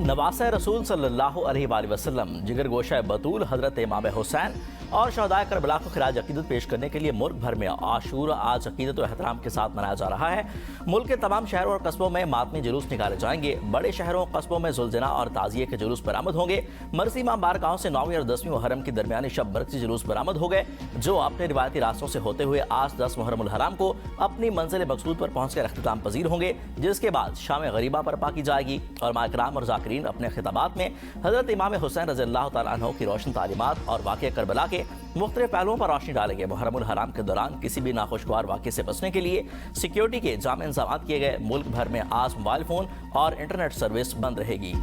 नवासे रसूल सल्लल्लाहु अलैहि वसल्लम जिगर गोशा बतूल हजरत इमाम हुसैन और शहदाए करबला को खिराज अकीदत पेश करने के लिए मुल्क भर में आशूरा आज अकीदत और एहतराम के साथ मनाया जा रहा है। मुल्क के तमाम शहरों और कस्बों में मातमी जुलूस निकाले जाएंगे। बड़े शहरों और कस्बों में जुलजना और ताजिए के जुलूस बरामद होंगे। मरसी इमाम बारगाहों से 9वीं और 10वीं मुहर्रम की दरमियानी शब मरकजी जुलूस बरामद हो गए, जो अपने रिवायती रास्तों से होते हुए आज 10 मुहर्रमुल हराम को अपनी मंजिल मकसूद पर पहुंचकर अख्तिताम पजीर होंगे, जिसके बाद शाम गरीबा बर्पा की जाएगी और माकराम और जाकिरीन अपने खिताबात में हजरत इमाम हुसैन रज़ियल्लाहु तआला अन्हु की रोशन तालीमात और वाक़या करबला के मुख्तलिफ पहलुओं पर रोशनी डालेंगे। मुहर्रमुल हराम के दौरान किसी भी नाखुशगवार वाक़े से बचने के लिए सिक्योरिटी के जाम इंतजाम किए गए। मुल्क भर में आज मोबाइल फ़ोन और इंटरनेट सर्विस बंद रहेगी।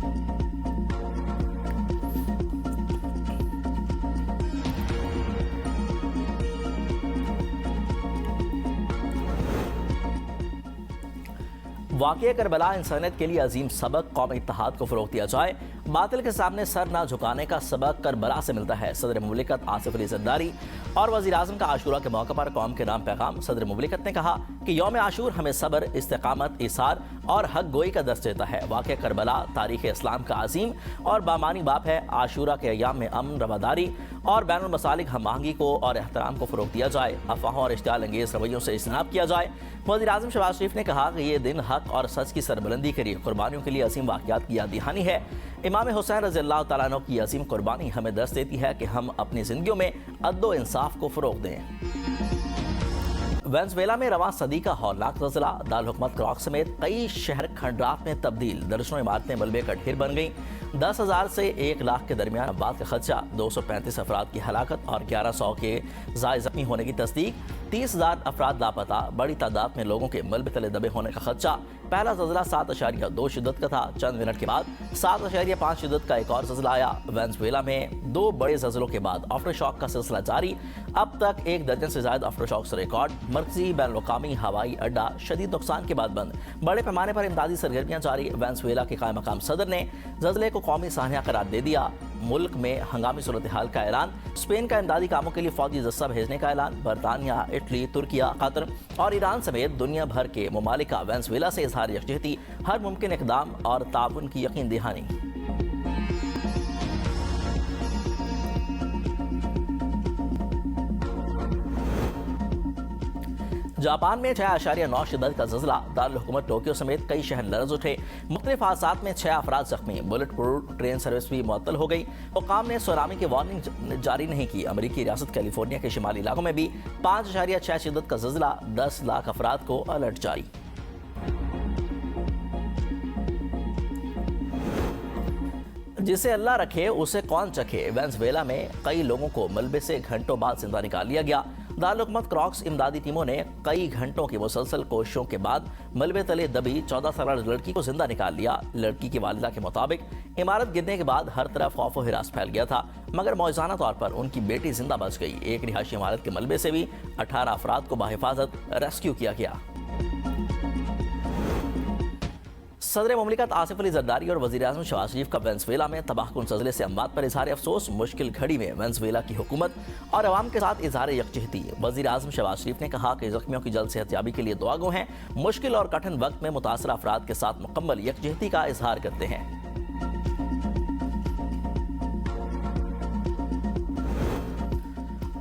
वाक़या करबला इंसानियत के लिए अजीम सबक, कौमी इत्तेहाद को फ़रोग़ दिया जाए, बातिल के सामने सर ना झुकाने का सबक करबला से मिलता है। सदर मुमलिकत आसिफ अली ज़रदारी और वज़ीर आज़म का आशूरा के मौके पर कौम के नाम पैगाम। सदर मुमलिकत ने कहा कि यौम आशूर हमें सब्र, इस्तिक़ामत, इसार और हक गोई का दर्स देता है। वाक़या करबला तारीख़ इस्लाम का अजीम और बामानी बाप है। आशूरा के अय्याम में अमन, रवादारी और बैनुल मसालिक हम आहंगी को और एहतराम को फ़रोग़ दिया जाए, अफवाहों और इश्तियाल अंगेज़ रवैयों से इज्तनाब किया जाए। वज़ीर आज़म शहबाज शरीफ ने कहा कि ये दिन हक और सच की सरबुलंदी के लिए कुर्बानियों के लिए अजीम वाक़यात की याद दहानी है। इमाम हुसैन रज़ियल्लाहु तआला अन्हु की अजीम कुर्बानी हमें दर्स देती है कि हम अपनी ज़िंदगियों में अदल इंसाफ को फ़रोग़ दें। वेनेज़ुएला में रवां सदी का हौलनाक ज़लज़ला, दारुल हुकूमत क्रॉक्स समेत कई शहर खंडरात में तब्दील, दर्जनों इमारतें मलबे का ढेर बन गईं। 10,000 से 1 लाख के दरमियान अफराद का खदशा, 235 अफराद की हलाकत और 1100 के ज़ाय ज़ख्मी होने की तस्दीक, 30,000 अफराद लापता, बड़ी तादाद में लोगों के मलबे तले दबे होने का खदशा। पहला ज़लज़ला 7.2 शिद्दत का था। चंद मिनट के बाद 7.5 शिद्दत का एक और ज़लज़ला आया। वेनेज़ुएला में 2 बड़े ज़लज़लों के बाद आफ्टर शॉक का सिलसिला जारी। अब तक 1 दर्जन से ज़ायद आफ्टर शॉक से रिकॉर्ड। मरकज़ी बैनुल-अक़वामी हवाई अड्डा शदीद नुकसान के बाद बंद। बड़े पैमाने पर इमदादी सरगर्मियाँ जारी। वेनेज़ुएला के कायम मकाम सदर ने ज़लज़ले को कौमी सानिया करार दे दिया। मुल्क में हंगामी सूरत हाल का ऐलान। स्पेन का इमदादी कामों के लिए फौजी दस्ता भेजने का ऐलान। बरतानिया, इटली, तुर्किया, कतर और ईरान समेत दुनिया भर के ममालिक का वेनेज़ुएला से इजहार यकजहती, हर मुमकिन इक़दाम और ताउन की यकीन दहानी। जापान में 6.9 शिद्दत का ज़लज़ला, दारुल हुकूमत टोक्यो समेत कई शहर लरज़ उठे। मुख्तलिफ हादसात में 6 अफराद ज़ख्मी। बुलेट प्रूफ ट्रेन सर्विस भी मुअत्तल हो गई। हुकाम ने सुनामी की वार्निंग जारी नहीं की। अमरीकी रियासत कैलिफोर्निया के शिमाली इलाकों में भी 5.6 शिद्दत का ज़लज़ला, 10 लाख अफराद को अलर्ट जारी। जिसे अल्लाह रखे उसे कौन चखे। वेनेज़ुएला में कई लोगों को मलबे से घंटों बाद जिंदा निकाल लिया गया। दारुल हुकूमत क्रॉक्स इमदादी टीमों ने कई घंटों की मुसलसल कोशिशों के बाद मलबे तले दबी 14 साल लड़की को जिंदा निकाल लिया। लड़की की वालिदा के मुताबिक इमारत गिरने के बाद हर तरफ खौफ और हिरास फैल गया था, मगर मौजूदा तौर पर उनकी बेटी जिंदा बच गई। एक रिहायशी इमारत के मलबे से भी 18 अफराद को बाहिफाजत रेस्क्यू किया गया। सदर मुमलिकत आसिफ अली ज़रदारी और वज़ीर आज़म शहबाज शरीफ का वेनेज़ुएला में तबाहकुन ज़लज़ले से अमवात पर इज़हार अफसोस। मुश्किल घड़ी में वेनेज़ुएला की हुकूमत और अवाम के साथ इज़हार यकजहती। वज़ीर आज़म शहबाज शरीफ ने कहा कि ज़ख्मियों की जल्द सेहतयाबी के लिए दुआ गो हैं। मुश्किल और कठिन वक्त में मुतासर अफराद के साथ मुकम्मल यकजहती का इज़हार करते हैं।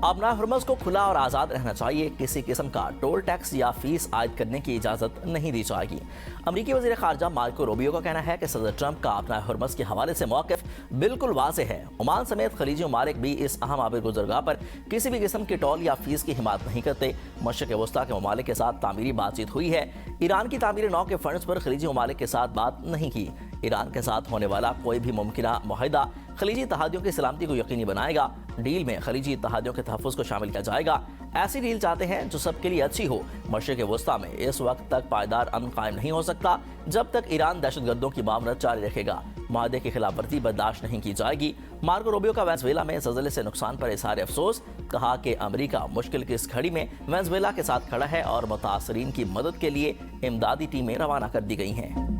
अब हुर्मुज़ को खुला और आज़ाद रहना चाहिए। किसी किस्म का टोल टैक्स या फीस आयद करने की इजाज़त नहीं दी जाएगी। अमरीकी वज़ीर ख़ारजा मार्को रूबियो का कहना है कि सदर ट्रंप का अपना हुर्मुज़ के हवाले से मौक़िफ़ बिल्कुल वाज़ेह है। ओमान समेत खलीजी ममालिक भी इस अहम आबिर गुज़रगाह पर किसी भी किस्म की टोल या फीस की हिमायत नहीं करते। मशरिक़ वस्ता के ममालिक के साथ तामीरी बातचीत हुई है। ईरान की तामीर नौ के फंड्स पर खलीजी ममालिक के साथ बात नहीं की। ईरान के साथ होने वाला कोई भी मुमकिना मुआहिदा खलीजी इत्तेहादियों की सलामती को यकीनी बनाएगा। डील में खलीजी इत्तेहादियों के तहफ़्फ़ुज़ को शामिल किया जाएगा। ऐसी डील चाहते हैं जो सबके लिए अच्छी हो। मशरिक़ वस्ता में इस वक्त तक पायदार अमन कायम नहीं हो सकता जब तक ईरान दहशतगर्दों की मामलत जारी रखेगा। मुआहदे की खिलाफ वर्जी बर्दाश्त नहीं की जाएगी। मार्को रूबियो का वेनेज़ुएला में ज़लज़ले से नुकसान पर इज़हार अफसोस। कहा कि अमरीका मुश्किल की इस घड़ी में वेनेज़ुएला के साथ खड़ा है और मुतासरीन की मदद के लिए इमदादी टीमें रवाना कर दी गई हैं।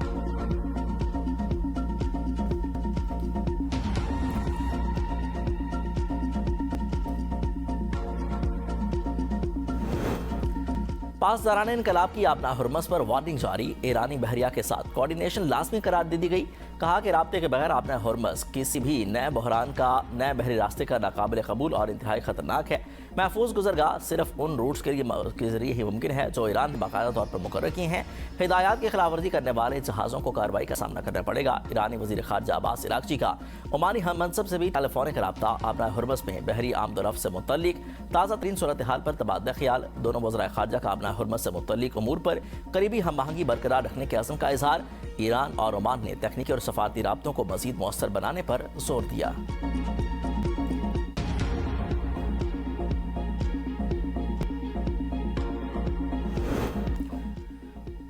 पासदारान इनकलाब की अपना हुर्मुज़ पर वार्निंग जारी। ईरानी बहरिया के साथ कोऑर्डिनेशन लाजमी करार दे दी गई। कहा कि राब्ते के बगैर आपने हुर्मस किसी भी नए बहरान का नए बहरी रास्ते का नाकाबिल कबूल और इंतहाई ख़तरनाक है। महफूज गुजरगाह सिर्फ उन रूट्स के जरिए ही मुमकिन है जो ईरान ने बाकायदा तौर पर मुकर्रर किए हैं। हिदायत की खिलाफवर्जी करने वाले जहाज़ों को कार्रवाई का सामना करना पड़ेगा। ईरानी वज़ीर ख़ारजा अब्बास इराक़ची का ओमानी हम मनसब से भी टेलीफोनिक रब्ता आबरा हुर्मस में बहरी आमदोरफ्त से मुतल्लिक ताज़ा तरीन सूरत हाल पर तबादला ख्याल। दोनों वज़राए ख़ारजा का आबरा हुर्मस से मुतल्लिक उमूर पर करीबी हम आहंगी बरकरार रखने के अज़्म का इज़हार। ईरान और ओमान ने तकनीकी और सफारती राब्तों को मज़ीद मौसर बनाने पर जोर दिया।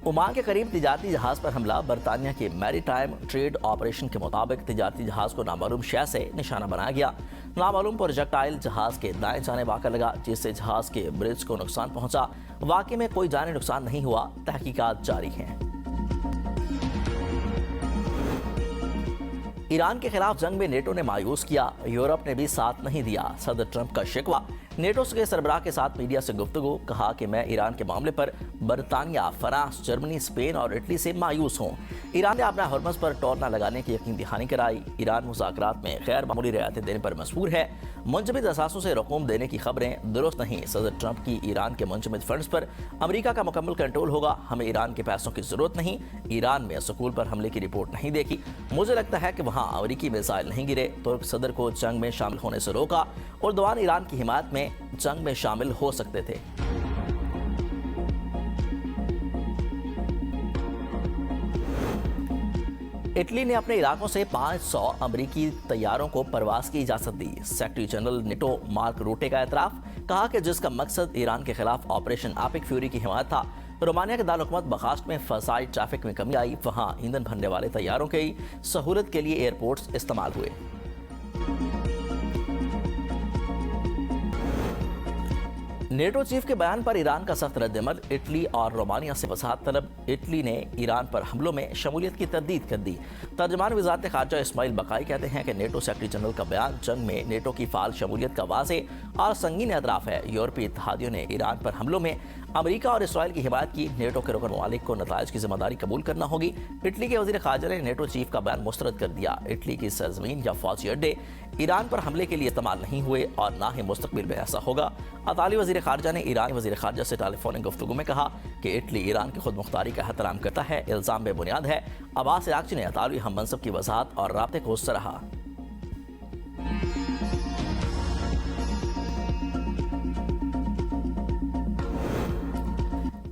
ओमान के करीब तिजारती जहाज पर हमला। बरतानिया के मैरीटाइम ट्रेड ऑपरेशन के मुताबिक तिजारती जहाज को नामालूम शय से निशाना बनाया गया। नामालूम प्रोजेक्टाइल जहाज के दाएं जाने वाक़ा लगा, जिससे जहाज के ब्रिज को नुकसान पहुंचा। वाक़े में कोई जानी नुकसान नहीं हुआ। तहकीकात जारी हैं। ईरान के खिलाफ जंग में नेटो ने मायूस किया। यूरोप ने भी साथ नहीं दिया। सदर ट्रंप का शिकवा। नेटो के सरबराह के साथ मीडिया से गुफ्तगू। कहा कि मैं ईरान के मामले पर बरतानिया, फ्रांस, जर्मनी, स्पेन और इटली से मायूस हूँ। ईरान ने अपना हुर्मस पर टोल न लगाने की यकीन दहानी कराई। ईरान मुज़ाकरात में गैर मामूली रियायतें देने पर मजबूर है। मुंजमद असासों से रकूम देने की खबरें दुरुस्त नहीं। सदर ट्रंप की ईरान के मुंजमद फंड्स पर अमेरिका का मुकम्मल कंट्रोल होगा। हमें ईरान के पैसों की जरूरत नहीं। ईरान में स्कूल पर हमले की रिपोर्ट नहीं देखी। मुझे लगता है कि वहाँ अमेरिकी मिसाइल नहीं गिरे। तुर्क सदर को जंग में शामिल होने से रोका। उर्दवान ईरान की हिमायत में जंग में शामिल हो सकते थे। इटली ने अपने इलाकों से 500 अमरीकी तैयारों को परवाज की इजाजत दी। Secretary general NATO Mark Rutte का एतराफ। कहा कि जिसका मकसद ईरान के खिलाफ ऑपरेशन एपिक फ्यूरी की हिमायत था। रोमानिया के दारुल-हुकूमत बखास्ट में फसाई ट्रैफिक में कमी आई। वहां ईंधन भरने वाले तैयारोों की सहूलत के लिए एयरपोर्ट्स इस्तेमाल हुए। नेटो चीफ के बयान पर ईरान का सख्त रद्द-ए-अमल। इटली और रोमानिया से वसाहत तलब। इटली ने ईरान पर हमलों में शमूलियत की तरदीद कर दी। तर्जमान वज़ारत ख़ारजा इस्माइल बकाई कहते हैं कि नेटो सेक्रेटरी जनरल का बयान जंग में नेटो की फ़ाल शमूलियत का वाज़ेह और संगीन एतराफ़ है। यूरोपीय इत्तेहादियों ने ईरान पर हमलों में अमेरिका और इसराइल की हिमायत की। नेटो के रुकन ममालिक को नताइज की जिम्मेदारी कबूल करना होगी। इटली के वज़ीर ख़ारजा ने नेटो चीफ का बयान मुस्तरद कर दिया। इटली की सरजमीन या फौजी अड्डे ईरान पर हमले के लिए इस्तेमाल नहीं हुए और ना ही मुस्तकबिल में ऐसा होगा। अताली वज़ीर ख़ारजा ने ईरानी वज़ीर ख़ारजा से टेलीफोनिक गुफ्तगू में कहा कि इटली ईरान की खुद मुख्तारी का एहतराम करता है। इल्ज़ाम बेबुनियाद है। अब्बास इराक़ची ने अतालवी हम मनसब की वजाहत और राब्ते को सराहा।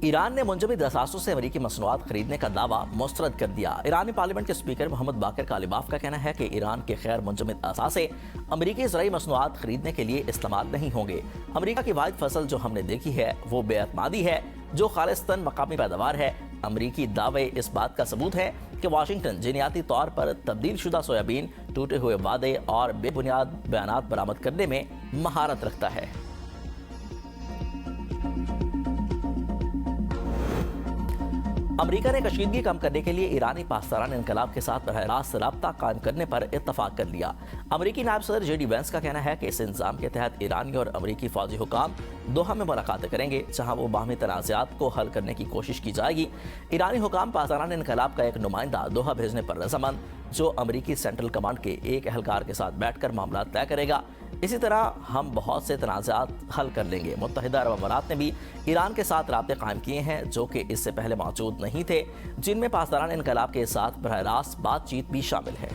ईरान ने मुंजमद असासों से अमेरिकी मसनूआत खरीदने का दावा मुस्तरद कर दिया। ईरानी पार्लियामेंट के स्पीकर मोहम्मद बाकर कालिबाफ का कहना है कि ईरान के गैर मुंजमद असासे अमेरिकी ज़राई मसनूआत खरीदने के लिए इस्तेमाल नहीं होंगे। अमेरिका की वाहिद फसल जो हमने देखी है वो बेअतमादी है, जो खालिस्तान मकामी पैदावार है। अमेरिकी दावे इस बात का सबूत है कि वाशिंगटन जिनियाती तौर पर तब्दील शुदा सोयाबीन, टूटे हुए वादे और बेबुनियाद बयानात बरामद करने में महारत रखता है। अमेरिका ने कशीदगी कम करने के लिए ईरानी पासदारान इनकलाब के साथ बरह रास्त रब्ता कायम करने पर इत्तफाक कर लिया। अमेरिकी नायब सदर JD वेंस का कहना है कि इस इंतजाम के तहत ईरानी और अमेरिकी फौजी हुकाम दोहा में मुलाकातें करेंगे, जहां वो बाहमी तनाज़ात को हल करने की कोशिश की जाएगी। ईरानी हुकाम पासदारान इनकलाब का एक नुमाइंदा दोहा भेजने पर रजामंद, जो अमेरिकी सेंट्रल कमांड के एक एहलकार के साथ बैठकर मामला तय करेगा। इसी तरह हम बहुत से तनाज़ात हल कर लेंगे। मुत्तहिदा अरब अमारात ने भी ईरान के साथ राब्ते कायम किए हैं, जो कि इससे पहले मौजूद नहीं थे, जिनमें पासदारान इनकलाब के साथ बरह रास्त बातचीत भी शामिल है।